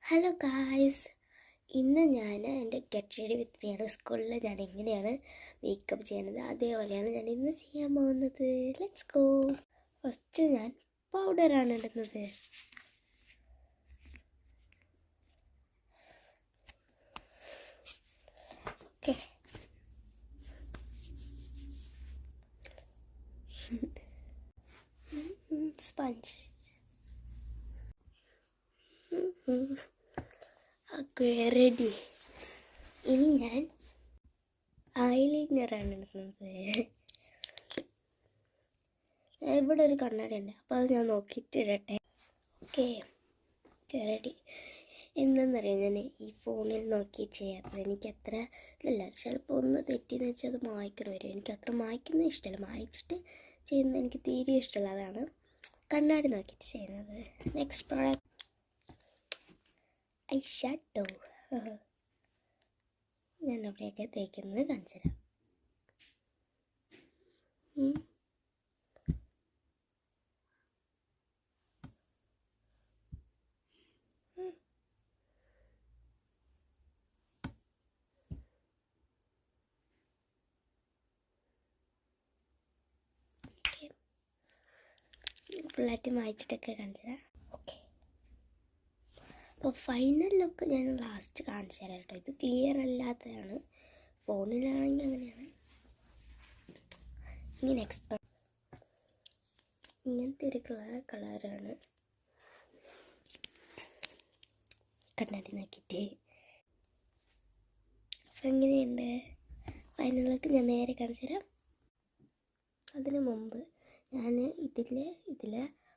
Hello guys, ഇന്ന് ഞാൻ എൻ്റെ ഗെറ്റ് റെഡി വിത്ത് മീ സ്കൂളിൽ ഞാൻ എങ്ങനെയാണ് മേക്കപ്പ് ചെയ്യുന്നത് അതേപോലെയാണ് ഞാൻ ഇന്ന് ചെയ്യാൻ പോകുന്നത്. Let's go. ഫസ്റ്റ് ഞാൻ പൗഡറാണ് ഇടുന്നത്. Okay, sponge. Okay, ready. ഇനി ഞാൻ ഐലൈനറാണ് ഇടുന്നത്. ഇവിടെ ഒരു കണ്ണാടി ഉണ്ട്, അപ്പോൾ അത് ഞാൻ നോക്കിയിട്ട് ഇടട്ടെ. Okay, ready. എന്താണെന്നറിയാം, ഞാൻ ഈ ഫോണിൽ നോക്കി ചെയ്യാത്തത് എനിക്ക് അത്ര ഇതല്ല. ചിലപ്പോൾ ഒന്ന് തെറ്റിയെന്ന് വെച്ചാൽ അത് മായ്ക്കണം വരും. എനിക്ക് അത്ര മായ്ക്കുന്നത് ഇഷ്ടമല്ല, മായ്ച്ചിട്ട് ചെയ്യുന്നത് എനിക്ക് തീരെ ഇഷ്ടമല്ല. അതാണ് കണ്ണാടി നോക്കിയിട്ട് ചെയ്യുന്നത്. Next product I shadow. ഞാൻ അവിടെയൊക്കെ തേക്കുന്നത് കാണിച്ചു തരാം. ഫുള്ളായിട്ട് മായ്ച്ചിട്ടൊക്കെ കാണിച്ചു തരാം. ഓക്കെ, അപ്പോൾ ഫൈനൽ ലുക്ക് ഞാൻ ലാസ്റ്റ് കാണിച്ചു തരാം കേട്ടോ. ഇത് ക്ലിയർ അല്ലാത്തതാണ്, ഫോണിലാണെങ്കിൽ അങ്ങനെയാണ്. ഇനി നെക്സ്റ്റ് ഇങ്ങനത്തെ ഒരു കളറാണ് കണ്ണാടി നോക്കിയിട്ട്. അപ്പം എങ്ങനെയുണ്ട് ഫൈനൽ ലുക്ക്? ഞാൻ നേരെ കാണിച്ചു തരാം. അതിന് മുമ്പ് ഞാൻ ഇതിൽ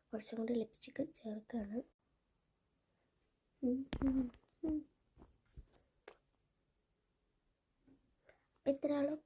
കുറച്ചും കൂടി ലിപ്സ്റ്റിക്ക് ചേർക്കുകയാണ്. ഇത്ര ആളും